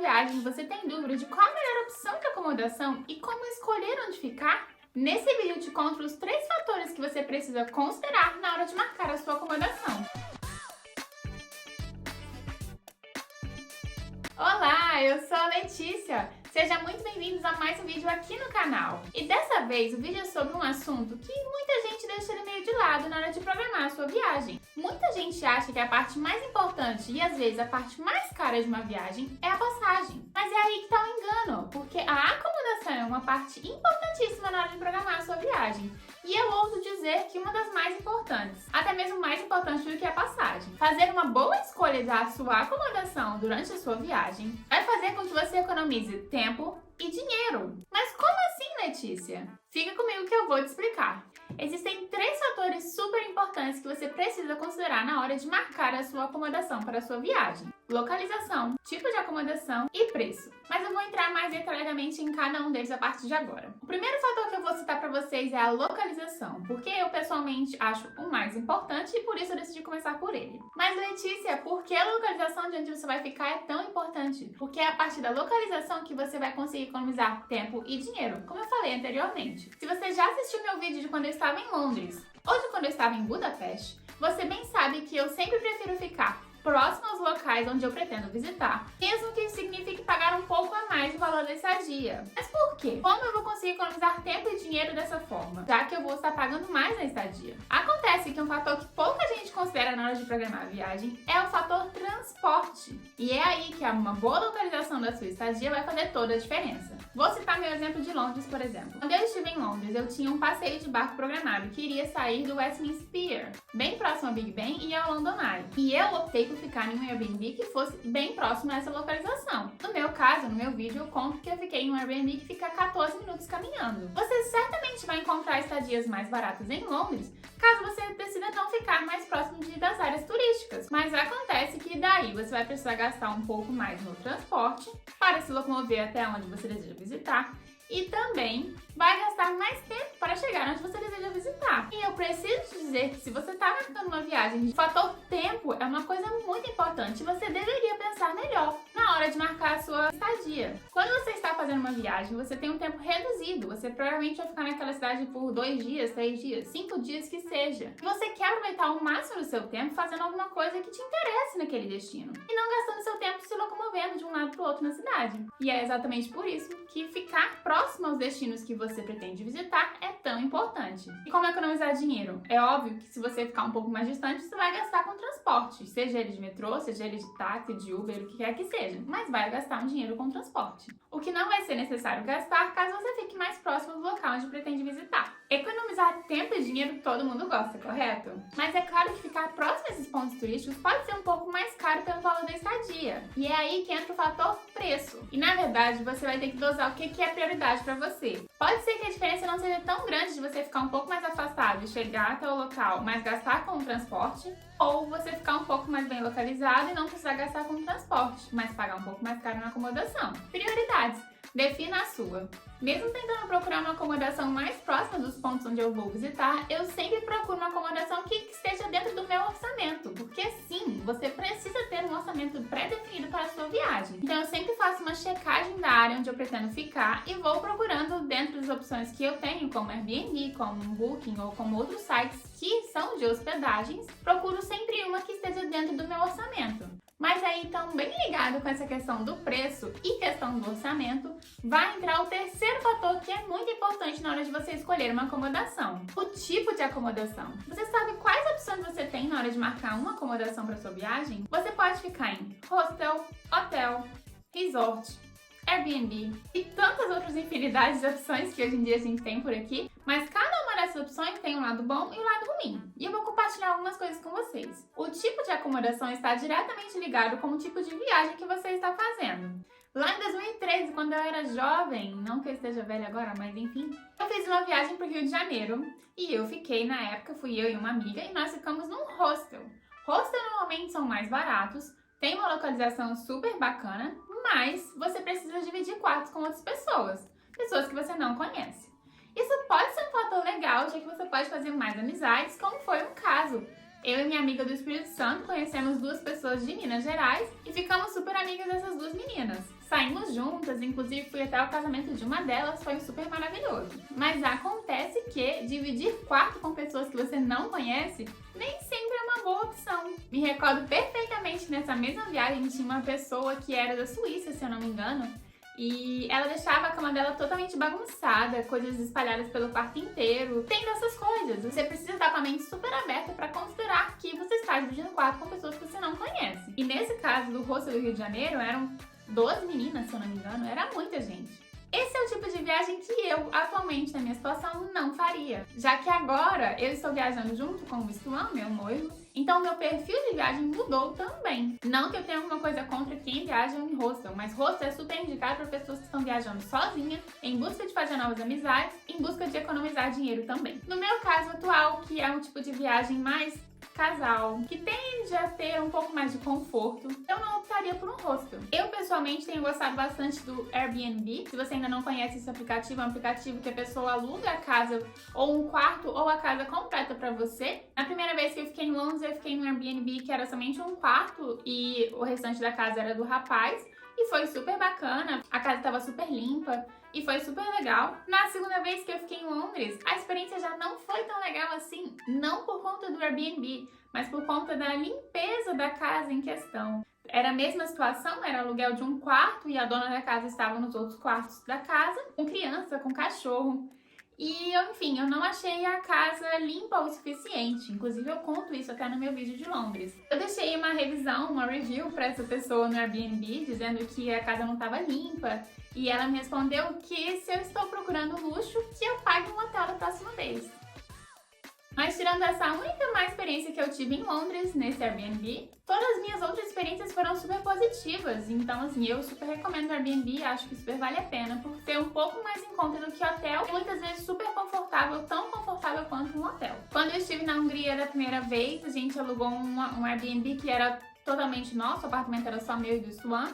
viagem e você tem dúvida de qual a melhor opção de acomodação e como escolher onde ficar? Nesse vídeo eu te conto os 3 fatores que você precisa considerar na hora de marcar a sua acomodação. Olá, eu sou a Letícia! Sejam muito bem-vindos a mais um vídeo aqui no canal. E dessa vez o vídeo é sobre um assunto que muita gente deixa ele meio de lado na hora de programar a sua viagem. Muita gente acha que a parte mais importante e às vezes a parte mais cara de uma viagem é a passagem. Mas é aí que está o engano, porque a acomodação é uma parte importantíssima na hora de programar a sua viagem. E eu ouso dizer que uma das mais importantes, até mesmo mais importante do que a passagem. Fazer uma boa escolha da sua acomodação durante a sua viagem vai fazer com que você economize tempo e dinheiro. Mas como assim, Letícia? Fica comigo que eu vou te explicar. Existem 3 fatores super importantes que você precisa considerar na hora de marcar a sua acomodação para a sua viagem: localização, tipo de acomodação e preço. Mas eu vou entrar mais detalhadamente em cada um deles a partir de agora. O primeiro fator que eu vou citar para vocês é a localização, porque eu pessoalmente acho o mais importante e por isso eu decidi começar por ele. Mas Letícia, por que a localização de onde você vai ficar é tão importante? Porque é a partir da localização que você vai conseguir economizar tempo e dinheiro, como eu falei anteriormente. Se você já assistiu meu vídeo de quando eu estava em Londres ou de quando eu estava em Budapeste, você bem sabe que eu sempre prefiro ficar próximo aos locais onde eu pretendo visitar, mesmo que signifique pagar um pouco a mais o valor da estadia. Mas por quê? Como eu vou conseguir economizar tempo e dinheiro dessa forma, já que eu vou estar pagando mais na estadia? Acontece que um fator que pouca gente considera na hora de programar a viagem é o fator transporte. E é aí que uma boa localização da sua estadia vai fazer toda a diferença. Vou citar meu exemplo de Londres, por exemplo. Quando eu estive em Londres, eu tinha um passeio de barco programado que iria sair do Westminster Pier, bem próximo ao Big Ben e ao London Eye. E eu optei por ficar em um Airbnb que fosse bem próximo a essa localização. No meu caso, no meu vídeo, eu conto que eu fiquei em um Airbnb que fica 14 minutos caminhando. Você certamente vai encontrar estadias mais baratas em Londres, caso você decida não ficar mais próximo das áreas turísticas. Mas acontece que daí você vai precisar gastar um pouco mais no transporte para se locomover até onde você deseja visitar e também vai gastar mais tempo para chegar onde você deseja visitar. E eu preciso te dizer que se você está marcando uma viagem, o fator tempo é uma coisa muito importante. Você deveria pensar melhor na hora de marcar a sua estadia. Quando você está fazendo uma viagem, você tem um tempo reduzido. Você provavelmente vai ficar naquela cidade por 2 dias, 3 dias, 5 dias que seja. E você quer aproveitar o máximo do seu tempo fazendo alguma coisa que te interesse naquele destino. E não gastando seu tempo se locomovendo de um lado para o outro na cidade. E é exatamente por isso que ficar próximo aos destinos que você pretende visitar é tão importante. E como economizar dinheiro? É óbvio que se você ficar um pouco mais distante, você vai gastar com transporte, seja ele de metrô, seja ele de táxi, de Uber, o que quer que seja, mas vai gastar um dinheiro com transporte. O que não vai ser necessário gastar caso você fique mais próximo do local onde pretende visitar. Economizar tempo e dinheiro todo mundo gosta, correto? Mas é claro que ficar próximo a esses pontos turísticos pode ser um pouco mais caro pelo valor da estadia. E é aí que entra o fator preço. E na verdade, você vai ter que dosar o que é prioridade para você. Pode ser que a diferença não seja tão grande de você ficar um pouco mais afastado e chegar até o local, mas gastar com o transporte, ou você ficar um pouco mais bem localizado e não precisar gastar com o transporte, mas pagar um pouco mais caro na acomodação. Prioridades. Defina a sua. Mesmo tentando procurar uma acomodação mais próxima dos pontos onde eu vou visitar, eu sempre procuro uma acomodação que esteja dentro do meu orçamento, porque sim, você precisa ter um orçamento pré-definido para a sua viagem. Então eu sempre faço uma checagem da área onde eu pretendo ficar e vou procurando dentro das opções que eu tenho, como Airbnb, como Booking ou como outros sites que são de hospedagens, procuro sempre uma que esteja dentro do meu orçamento. Mas aí, então, bem ligado com essa questão do preço e questão do orçamento, vai entrar o terceiro fator que é muito importante na hora de você escolher uma acomodação: o tipo de acomodação. Você sabe quais opções você tem na hora de marcar uma acomodação para sua viagem? Você pode ficar em hostel, hotel, resort, Airbnb e tantas outras infinidades de opções que hoje em dia a gente tem por aqui, mas cada uma dessas opções tem um lado bom e um lado ruim. E eu vou compartilhar algumas coisas com vocês. O tipo de acomodação está diretamente ligado com o tipo de viagem que você está fazendo. Lá em 2013, quando eu era jovem, não que eu esteja velha agora, mas enfim, eu fiz uma viagem para o Rio de Janeiro e eu fiquei, na época, fui eu e uma amiga e nós ficamos num hostel. Hostel normalmente são mais baratos, tem uma localização super bacana, mas você precisa dividir quartos com outras pessoas que você não conhece. Isso pode ser um fator legal, já que você pode fazer mais amizades, como foi um caso. Eu e minha amiga do Espírito Santo conhecemos 2 pessoas de Minas Gerais e ficamos super amigas dessas 2 meninas. Saímos juntas, inclusive fui até o casamento de uma delas, foi super maravilhoso. Mas acontece que dividir quarto com pessoas que você não conhece nem sempre é uma boa opção. Me recordo perfeitamente que nessa mesma viagem tinha uma pessoa que era da Suíça, se eu não me engano, e ela deixava a cama dela totalmente bagunçada, coisas espalhadas pelo quarto inteiro. Tem dessas coisas. Você precisa estar com a mente super aberta para considerar que você está dividindo quarto com pessoas que você não conhece. E nesse caso do hostel do Rio de Janeiro, eram 12 meninas, se eu não me engano, era muita gente. Esse é o tipo de viagem que eu, atualmente, na minha situação, não faria. Já que agora eu estou viajando junto com o Stuan, meu noivo, então meu perfil de viagem mudou também. Não que eu tenha alguma coisa contra quem viaja em hostel, mas hostel é super indicado para pessoas que estão viajando sozinhas, em busca de fazer novas amizades, em busca de economizar dinheiro também. No meu caso atual, que é um tipo de viagem mais casal, que tende a ter um pouco mais de conforto, eu não optaria por um hostel. Eu, pessoalmente, tenho gostado bastante do Airbnb. Se você ainda não conhece esse aplicativo, é um aplicativo que a pessoa aluga a casa ou um quarto ou a casa completa pra você. Na primeira vez que eu fiquei em Londres, eu fiquei no Airbnb que era somente um quarto e o restante da casa era do rapaz. E foi super bacana, a casa estava super limpa e foi super legal. Na segunda vez que eu fiquei em Londres, a experiência já não foi tão legal assim, não por conta do Airbnb, mas por conta da limpeza da casa em questão. Era a mesma situação, era aluguel de um quarto e a dona da casa estava nos outros quartos da casa, com criança, com cachorro. E, enfim, eu não achei a casa limpa o suficiente. Inclusive, eu conto isso até no meu vídeo de Londres. Eu deixei uma revisão, uma review para essa pessoa no Airbnb, dizendo que a casa não estava limpa. E ela me respondeu que se eu estou procurando luxo, que eu pague um hotel da próxima vez. Mas tirando essa única má experiência que eu tive em Londres, nesse Airbnb, todas as minhas outras experiências foram super positivas. Então, assim, eu super recomendo o Airbnb, acho que super vale a pena, por ser um pouco mais em conta do que hotel e muitas vezes super confortável, tão confortável quanto um hotel. Quando eu estive na Hungria da primeira vez, a gente alugou um Airbnb que era totalmente nosso, o apartamento era só meu e do Stuan.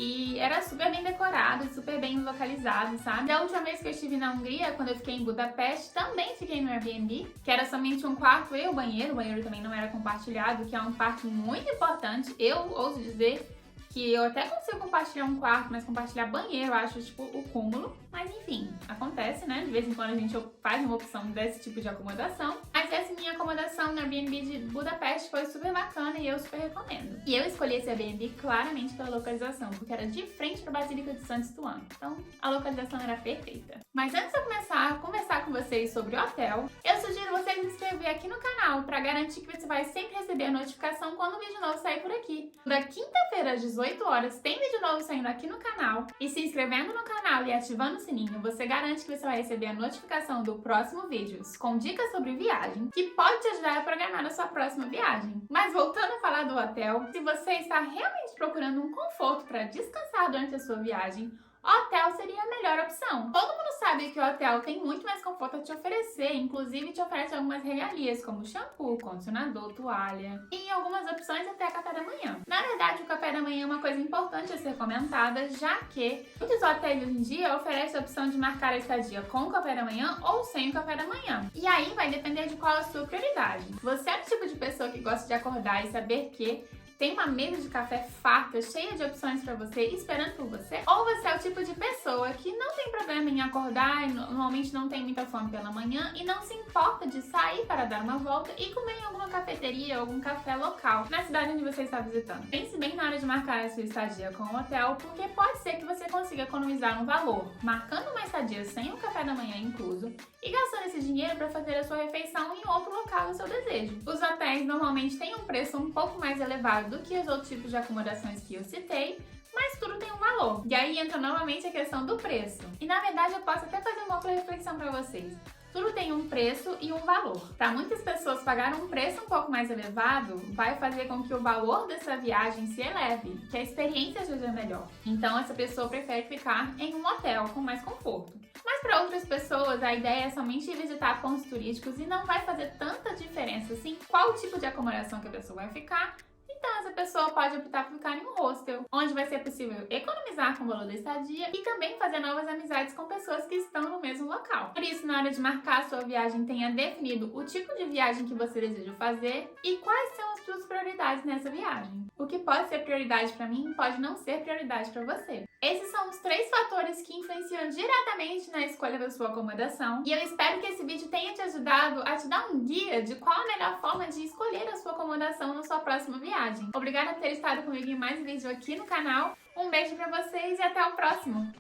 E era super bem decorado, super bem localizado, sabe? Da última vez que eu estive na Hungria, quando eu fiquei em Budapeste, também fiquei no Airbnb, que era somente um quarto e o banheiro também não era compartilhado, que é um parte muito importante. Eu ouso dizer que eu até consigo compartilhar um quarto, mas compartilhar banheiro eu acho, tipo, o cúmulo. Mas enfim, acontece, né? De vez em quando a gente faz uma opção desse tipo de acomodação. Mas essa minha acomodação no Airbnb de Budapeste foi super bacana e eu super recomendo. E eu escolhi esse Airbnb claramente pela localização, porque era de frente para a Basílica de Santo Stuan. Então, a localização era perfeita. Mas antes de eu começar a conversar com vocês sobre o hotel, eu sugiro você se inscrever aqui no canal para garantir que você vai sempre receber a notificação quando um vídeo novo sair por aqui. Da quinta-feira às 18 horas tem vídeo novo saindo aqui no canal. E se inscrevendo no canal e ativando o sininho, você garante que você vai receber a notificação do próximo vídeo com dicas sobre viagem, que pode te ajudar a programar a sua próxima viagem. Mas voltando a falar do hotel, se você está realmente procurando um conforto para descansar durante a sua viagem, o hotel seria a melhor opção. Todo mundo sabe que o hotel tem muito mais conforto a te oferecer, inclusive te oferece algumas regalias como shampoo, condicionador, toalha e algumas opções até café da manhã. Na verdade, o café da manhã é uma coisa importante a ser comentada, já que muitos hotéis hoje em dia oferecem a opção de marcar a estadia com o café da manhã ou sem o café da manhã. E aí vai depender de qual é a sua prioridade. Você é o tipo de pessoa que gosta de acordar e saber que tem uma mesa de café farta, cheia de opções para você, esperando por você? Ou você é o tipo de pessoa que não tem problema em acordar, e normalmente não tem muita fome pela manhã e não se importa de sair para dar uma volta e comer em alguma cafeteria ou algum café local na cidade onde você está visitando? Pense bem na hora de marcar a sua estadia com o hotel, porque pode ser que você consiga economizar um valor, marcando uma estadia sem o café da manhã incluso e gastando esse dinheiro para fazer a sua refeição em outro local do seu desejo. Os hotéis normalmente têm um preço um pouco mais elevado do que os outros tipos de acomodações que eu citei, mas tudo tem um valor. E aí entra novamente a questão do preço. E na verdade eu posso até fazer uma outra reflexão para vocês. Tudo tem um preço e um valor. Para muitas pessoas, pagar um preço um pouco mais elevado vai fazer com que o valor dessa viagem se eleve, que a experiência seja melhor. Então essa pessoa prefere ficar em um hotel com mais conforto. Mas para outras pessoas, a ideia é somente visitar pontos turísticos e não vai fazer tanta diferença assim qual tipo de acomodação que a pessoa vai ficar e então essa pessoa pode optar por ficar em um hostel, onde vai ser possível economizar com o valor da estadia e também fazer novas amizades com pessoas que estão no mesmo local. Por isso, na hora de marcar a sua viagem, tenha definido o tipo de viagem que você deseja fazer e quais são as suas prioridades nessa viagem. O que pode ser prioridade para mim pode não ser prioridade para você. Esses são os 3 fatores que influenciam diretamente na escolha da sua acomodação e eu espero que esse vídeo tenha te ajudado a te dar um guia de qual a melhor forma de escolher a sua acomodação na sua próxima viagem. Obrigada por ter estado comigo em mais um vídeo aqui no canal. Um beijo pra vocês e até o próximo!